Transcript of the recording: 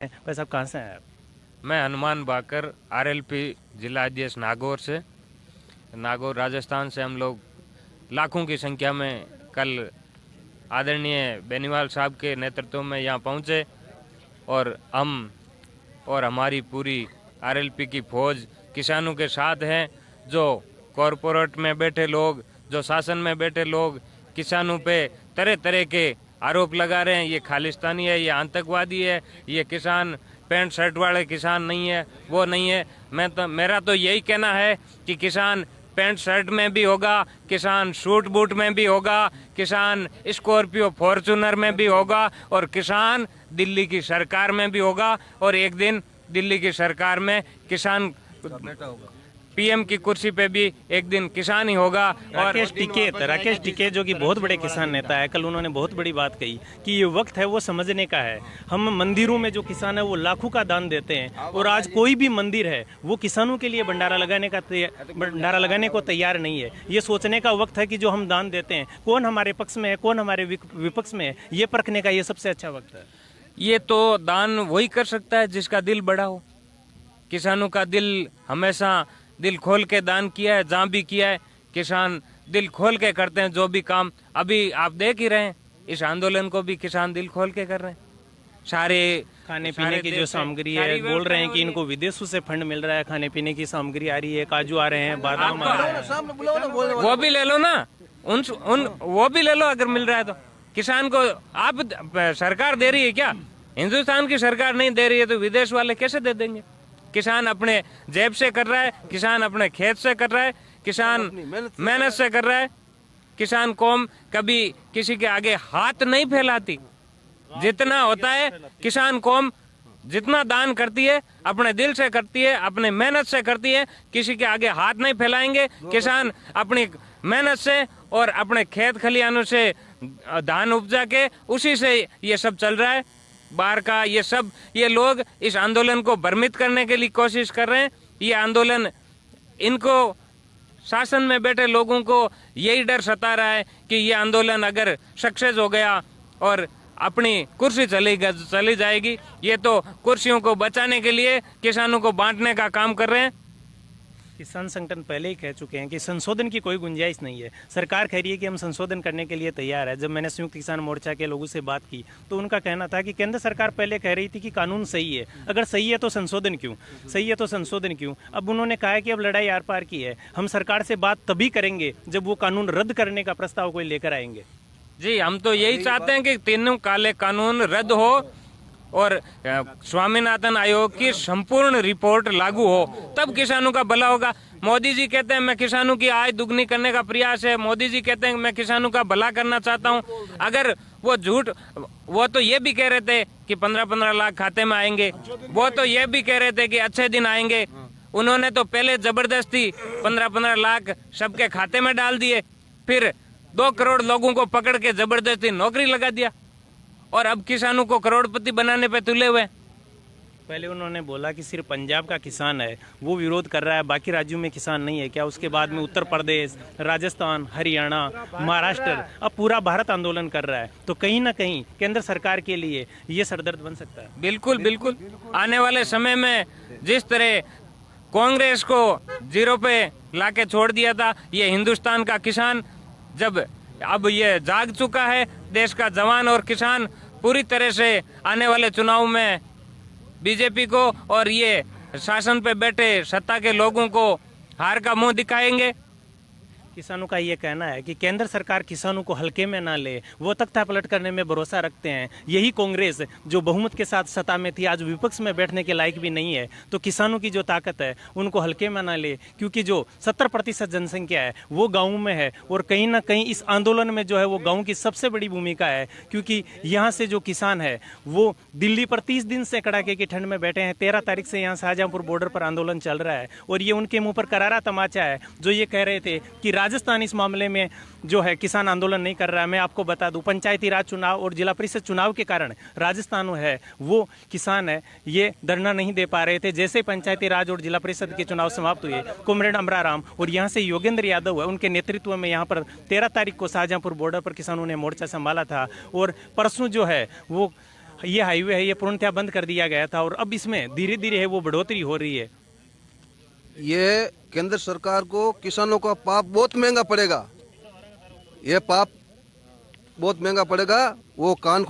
भाई साहब कहाँ से हैं आप? मैं हनुमान बाकर आरएलपी जिला अध्यक्ष नागौर से। नागौर राजस्थान से हम लोग लाखों की संख्या में कल आदरणीय बेनीवाल साहब के नेतृत्व में यहाँ पहुँचे और हम और हमारी पूरी आरएलपी की फौज किसानों के साथ हैं। जो कॉरपोरेट में बैठे लोग, जो शासन में बैठे लोग किसानों पे तरह तरह के आरोप लगा रहे हैं, ये खालिस्तानी है, ये आतंकवादी है, ये किसान पैंट शर्ट वाले किसान नहीं है, वो नहीं है। मेरा तो यही कहना है कि किसान पैंट शर्ट में भी होगा, किसान सूट बूट में भी होगा, किसान स्कॉर्पियो फॉर्चूनर में भी होगा और किसान दिल्ली की सरकार में भी होगा। और एक दिन दिल्ली की सरकार में किसान पीएम की कुर्सी पे भी एक दिन किसान ही होगा। और राकेश टिके जो कि बहुत बड़े किसान नेता है, कल उन्होंने बहुत बड़ी बात कही कि ये वक्त है वो समझने का है। हम मंदिरों में जो किसान है वो लाखों का दान देते हैं और आज कोई भी मंदिर है वो किसानों के लिए भंडारा लगाने को तैयार नहीं है। ये सोचने का वक्त है कि जो हम दान देते हैं कौन हमारे पक्ष में है, कौन हमारे विपक्ष में है, ये परखने का ये सबसे अच्छा वक्त है। ये तो दान वही कर सकता है जिसका दिल बड़ा हो। किसानों का दिल हमेशा दिल खोल के दान किया है, जहाँ भी किया है किसान दिल खोल के करते हैं। जो भी काम अभी आप देख ही रहे हैं, इस आंदोलन को भी किसान दिल खोल के कर रहे हैं। सारे खाने पीने की जो सामग्री है, बोल रहे हैं कि इनको विदेशों से फंड मिल रहा है, खाने पीने की सामग्री आ रही है, काजू आ रहे हैं, बादाम आ रहे हैं। वो भी ले लो ना, उन वो भी ले लो अगर मिल रहा है तो। किसान को आप सरकार दे रही है क्या? हिंदुस्तान की सरकार नहीं दे रही है तो विदेश वाले कैसे दे देंगे? किसान अपने जेब से कर रहा है, किसान अपने खेत से कर रहा है, किसान मेहनत से कर रहा है। किसान कौम कभी किसी के आगे हाथ नहीं फैलाती। जितना होता है किसान कौम जितना दान करती है अपने दिल से करती है, अपने मेहनत से करती है। किसी के आगे हाथ नहीं फैलाएंगे। किसान अपनी मेहनत से और अपने खेत खलिहानों से धान उपजा के उसी से ये सब चल रहा है। बाहर का ये लोग इस आंदोलन को भ्रमित करने के लिए कोशिश कर रहे हैं। ये आंदोलन इनको शासन में बैठे लोगों को यही डर सता रहा है कि ये आंदोलन अगर सक्सेस हो गया और अपनी कुर्सी चली जाएगी। ये तो कुर्सियों को बचाने के लिए किसानों को बांटने का काम कर रहे हैं। किसान संगठन पहले ही कह चुके हैं कि संशोधन की कोई गुंजाइश नहीं है। सरकार कह रही है कि हम संशोधन करने के लिए तैयार है। जब मैंने संयुक्त किसान मोर्चा के लोगों से बात की तो उनका कहना था कि केंद्र सरकार पहले कह रही थी कि कानून सही है, अगर सही है तो संशोधन क्यों, सही है तो संशोधन क्यों। अब उन्होंने कहा है कि अब लड़ाई आर पार की है, हम सरकार से बात तभी करेंगे जब वो कानून रद्द करने का प्रस्ताव कोई लेकर आएंगे। जी, हम तो यही चाहते हैं कि तीनों काले कानून रद्द हो और स्वामीनाथन आयोग की संपूर्ण रिपोर्ट लागू हो, तब किसानों का भला होगा। मोदी जी कहते हैं मैं किसानों की आय दुगनी करने का प्रयास है, मोदी जी कहते हैं मैं किसानों का भला करना चाहता हूं। अगर वो झूठ, वो तो ये भी कह रहे थे कि 15-15 लाख खाते में आएंगे, वो तो ये भी कह रहे थे कि अच्छे दिन आएंगे। उन्होंने तो पहले जबरदस्ती 15-15 लाख सबके खाते में डाल दिए, फिर 2 करोड़ लोगों को पकड़ के जबरदस्ती नौकरी लगा दिया और अब किसानों को करोड़पति बनाने पे तुले हुए। पहले उन्होंने बोला कि सिर्फ पंजाब का किसान है वो विरोध कर रहा है, बाकी राज्यों में किसान नहीं है क्या। उसके बाद में उत्तर प्रदेश, राजस्थान, हरियाणा, महाराष्ट्र, अब पूरा भारत आंदोलन कर रहा है। तो कहीं ना कहीं केंद्र सरकार के लिए ये सरदर्द बन सकता है। बिल्कुल। आने वाले समय में जिस तरह कांग्रेस को 0 पे लाके छोड़ दिया था, ये हिंदुस्तान का किसान जब अब ये जाग चुका है, देश का जवान और किसान पूरी तरह से आने वाले चुनाव में बीजेपी को और ये शासन पे बैठे सत्ता के लोगों को हार का मुंह दिखाएंगे। किसानों का ये कहना है कि केंद्र सरकार किसानों को हल्के में ना ले, वो तख्ता पलट करने में भरोसा रखते हैं। यही कांग्रेस जो बहुमत के साथ सत्ता में थी आज विपक्ष में बैठने के लायक भी नहीं है। तो किसानों की जो ताकत है उनको हल्के में ना ले, क्योंकि जो 70% जनसंख्या है वो गाँव में है और कहीं ना कहीं इस आंदोलन में जो है वो गाँव की सबसे बड़ी भूमिका है। क्योंकि यहाँ से जो किसान है वो दिल्ली पर 30 दिन से कड़ाके की ठंड में बैठे हैं। 13 तारीख से यहाँ शाहजहाँपुर बॉर्डर पर आंदोलन चल रहा है और ये उनके मुंह पर करारा तमाचा है जो ये कह रहे थे कि राजस्थान इस मामले में जो है किसान आंदोलन नहीं कर रहा है। मैं आपको बता दूं, पंचायती राज चुनाव और जिला परिषद चुनाव के कारण राजस्थान है वो किसान है ये धरना नहीं दे पा रहे थे। जैसे पंचायती राज और जिला परिषद के चुनाव समाप्त हुए, कॉमरेड अमराराम और यहाँ से योगेंद्र यादव है उनके नेतृत्व में यहाँ पर 13 तारीख को शाहजहाँपुर बॉर्डर पर किसानों ने मोर्चा संभाला था और परसों जो है वो ये हाईवे है ये पूर्णतः बंद कर दिया गया था और अब इसमें धीरे धीरे है वो बढ़ोतरी हो रही है। ये केंद्र सरकार को किसानों का पाप बहुत महंगा पड़ेगा, ये पाप बहुत महंगा पड़ेगा। वो कान खोल